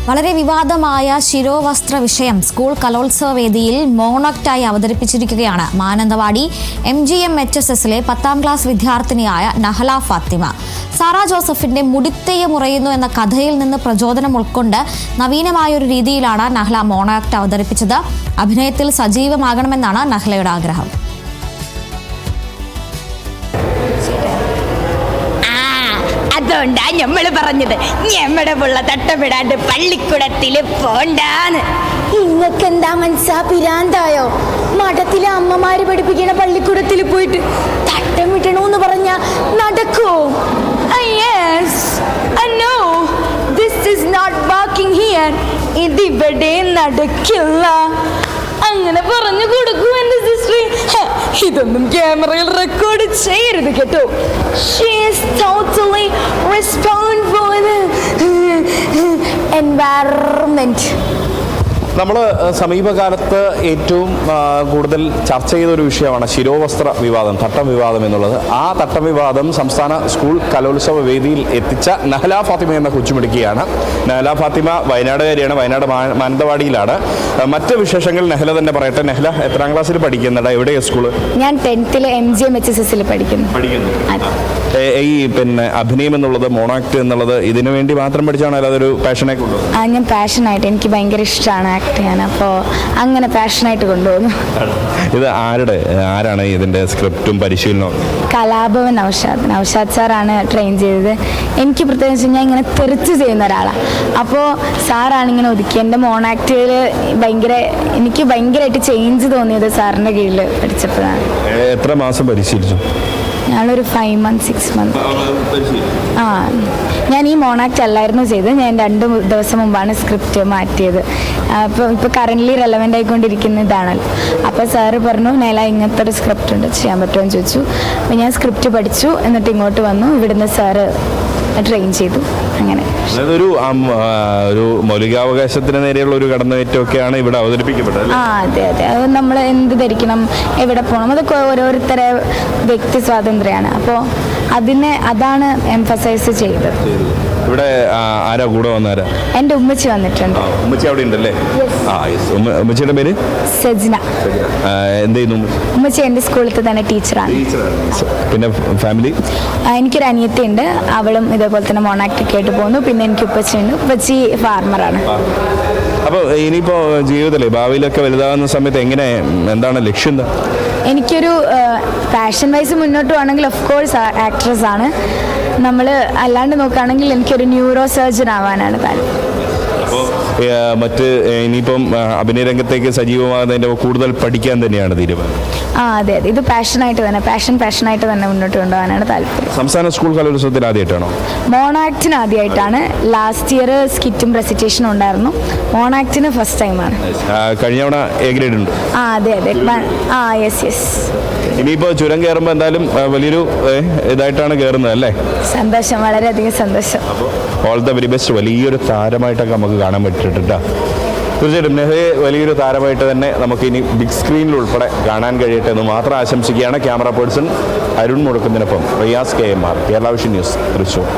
വളരെ വിവാദമായ ശിരോവസ്ത്ര വിഷയം സ്കൂൾ കലോത്സവ വേദിയിൽ മോണോക്റ്റായി അവതരിപ്പിച്ചിരിക്കുകയാണ് മാനന്തവാടി MGMHSSലെ 10ാം ക്ലാസ് വിദ്യാർത്ഥിനിയായ നഹല ഫാത്തിമ. സാറാ ജോസഫിന്റെ മുടിത്തയ്യ മുറയുന്നു എന്ന കഥയിൽ നിന്ന് പ്രചോദനം ഉൾക്കൊണ്ട് നവീനമായൊരു രീതിയിലാണ് നഹല മോണോക്റ്റ് അവതരിപ്പിച്ചത്. അഭിനയത്തിൽ സജീവമാകണമെന്നാണ് നഹലയുടെ ആഗ്രഹം. അതുകൊണ്ടാ ഞമ്മള് പറഞ്ഞത് ഞമ്മടെ പുള്ള തട്ടമിടാണ്ട് പള്ളിക്കുടത്തില് പോണ്ടാന്ന്. ഇങ്ങക്കെന്താ മനസ്സാ പിരാന്തായോ? മഠത്തിലെ അമ്മമാര് പഠിപ്പിക്കണ പള്ളിക്കൂടത്തിൽ പോയിട്ട് തട്ടമിട്ടണോന്ന് പറഞ്ഞ നടക്കോ? ഇതിവിടെ നടക്കില്ല. അങ്ങനെ പറഞ്ഞു കൊടുക്കൂ എന്റെ സിസ്റ്റർ. ഇതൊന്നും ക്യാമറയിൽ റെക്കോർഡ് ചെയ്യരുത് കേട്ടോ. She is totally responsible for the environment. നമ്മൾ സമീപകാലത്ത് ഏറ്റവും കൂടുതൽ ചർച്ച ചെയ്തൊരു വിഷയമാണ് ശിരോവസ്ത്ര വിവാദം, തട്ടം വിവാദം എന്നുള്ളത്. ആ തട്ടം വിവാദം സംസ്ഥാന സ്കൂൾ കലോത്സവ വേദിയിൽ എത്തിച്ച നഹല ഫാത്തിമ എന്ന കൊച്ചുമിടുക്കിയാണ്. നഹല ഫാത്തിമ വയനാടുകാരിയാണ്, വയനാട് മാനന്തവാടിയിലാണ്. മറ്റ് വിശേഷങ്ങൾ നഹല തന്നെ പറയട്ടെ. നഹല എത്രാം ക്ലാസ്സിൽ പഠിക്കുന്നുണ്ട്? എവിടെയാണ് സ്കൂള്? ഞാൻ 10th MGMHSSൽ പഠിക്കുന്നു. ഈ അഭിനയം എന്നുള്ളത്, മോണോക്ട് എന്നുള്ളത് ഇതിനു വേണ്ടി മാത്രം പഠിച്ചാണോ അതൊരു പാഷനായി കൊണ്ടുപോകുന്നത്? ഞാൻ പാഷനായിട്ട്, എനിക്ക് ഭയങ്കര ഇഷ്ടമാണ് ആക്ട് ചെയ്യാൻ. അപ്പോൾ അങ്ങനെ പാഷനായിട്ട് കൊണ്ടുപോകുന്നു. ഇത് ആരാണ് ഇതിന്റെ സ്ക്രിപ്റ്റും പരിശീലനവും? കലാഭവൻ നൗഷാദ് സാറാണ് ട്രെയിൻ ചെയ്തത്. എനിക്ക് പ്രത്യേകിച്ച് ഞാൻ ഇങ്ങനെ തെറിച്ച് ചെയ്യുന്ന ഒരാളാണ്. അപ്പോൾ സാറാണ് ഇങ്ങനെ ഒതുക്കി. എൻ്റെ മോണാക്റ്റിൽ എനിക്ക് ഭയങ്കരമായിട്ട് ചേഞ്ച് തോന്നിയത് സാറിൻ്റെ കീഴിൽ പഠിച്ചപ്പോഴാണ്. എത്ര മാസം പരിശീലിച്ചു? ഞാനൊരു 5 months 6 months. ഞാൻ ഈ മോണാക്റ്റ് അല്ലായിരുന്നു ചെയ്തത്. ഞാൻ 2 ദിവസം മുമ്പാണ് സ്ക്രിപ്റ്റ് മാറ്റിയത്. ഇപ്പോൾ കറൻ്റ്ലി റെലവൻ്റ് ആയിക്കൊണ്ടിരിക്കുന്ന ഇതാണല്ലോ. അപ്പോൾ സാറ് പറഞ്ഞു, നൈല ഇങ്ങനത്തെ ഒരു സ്ക്രിപ്റ്റ് ഉണ്ട്, ചെയ്യാൻ പറ്റുമോ എന്ന് ചോദിച്ചു. അപ്പോൾ ഞാൻ സ്ക്രിപ്റ്റ് പഠിച്ചു. എന്നിട്ട് ഇങ്ങോട്ട് വന്നു. ഇവിടുന്ന് സാറ് ട്രെയിൻ ചെയ്തു. അങ്ങനെ ഒരു മൗലികാവകാശത്തിന് നേരെയുള്ള ഒരു കടന്നുകയറ്റമൊക്കെയാണ് ഇവിടെ അവതരിപ്പിക്കപ്പെട്ടത്. അതെ. അത് നമ്മൾ എന്ത് ധരിക്കണം, എവിടെ പോകണം, അതൊക്കെ ഓരോരുത്തരെ വ്യക്തി സ്വാതന്ത്ര്യമാണ്. അപ്പോൾ അതാണ് എംഫസൈസ് ചെയ്തത്. ഇവിടെ ആരാ കൂടെ വന്നാരാ? എൻ്റെ ഉമ്മച്ചി വന്നിട്ടുണ്ട്. ഉമ്മച്ചി അവിടെ ഉണ്ടല്ലേ? ഉമ്മച്ചിയുടെ പേര് സജ്ന. എന്ത് ചെയ്യുന്നു ഉമ്മച്ചി? എൻ്റെ സ്കൂളിൽ തന്നെ ടീച്ചറാണ്. പിന്നെ ഫാമിലി? എനിക്കൊരു അനിയത്തിയുണ്ട്. അവളും ഇതേപോലെ തന്നെ മോണാക്ട് കേട്ട് പോകുന്നു. പിന്നെ എനിക്ക് ഉപ്പച്ചിയുണ്ട്. ഉപ്പച്ചി ഫാർമറാണ്. അപ്പോൾ ഇനിയിപ്പോൾ ജീവിതത്തിലെ ഭാവിയിലൊക്കെ വലുതാകുന്ന സമയത്ത് എന്താണ് ലക്ഷ്യം? എന്താ? എനിക്കൊരു പാഷൻ വൈസ് മുന്നോട്ട് പോകണമെങ്കിൽ ഓഫ് കോഴ്സ് ആക്ട്രസ് ആണ്. നമ്മൾ അല്ലാണ്ട് നോക്കുകയാണെങ്കിൽ എനിക്കൊരു ന്യൂറോ സർജൻ ആവാനാണ് താല്പര്യം. അപ്പോൾ ഇനിയിപ്പം അഭിനയ രംഗത്തേക്ക് സജീവമാകുന്നതിൻ്റെ കൂടുതൽ പഠിക്കാൻ തന്നെയാണ് തീരുമാനം? അതെ. ഇത് പാഷനായിട്ട് തന്നെ മുന്നോട്ട് കൊണ്ടുപോകാനാണ് താല്പര്യം. സംസ്ഥാന സ്കൂൾ കലോത്സവത്തിൽ ആദ്യമായിട്ടാണോ? മോണാക്റ്റിന് ആദ്യമായിട്ടാണ്. ലാസ്റ്റ് ഇയർ സ്കിറ്റും പ്രസന്റേഷനും ഉണ്ടായിരുന്നു. മോണാക്റ്റിന് ഫസ്റ്റ് ടൈമാണ്. കഴിഞ്ഞ തവണ എ ഗ്രേഡ് ഉണ്ട്? അതെ. യെസ്. ഇനിയിപ്പോൾ ചുരം കയറുമ്പോൾ എന്തായാലും വലിയൊരു ഇതായിട്ടാണ് കയറുന്നത് അല്ലേ? സന്തോഷം, വളരെയധികം സന്തോഷം. All the very best. വലിയൊരു താരമായിട്ടൊക്കെ നമുക്ക് കാണാൻ പറ്റിയിട്ടുണ്ട്. തീർച്ചയായിട്ടും നെഹയെ വലിയൊരു താരമായിട്ട് തന്നെ നമുക്ക് ഇനി ബിഗ് സ്ക്രീനിൽ ഉൾപ്പെടെ കാണാൻ കഴിയട്ടെ എന്ന് മാത്രം ആശംസിക്കുകയാണ്. ക്യാമറ പേഴ്സൺ അരുൺ മുഴക്കുന്നതിനൊപ്പം Riyas KMR, Kerala vision news, Thrissur.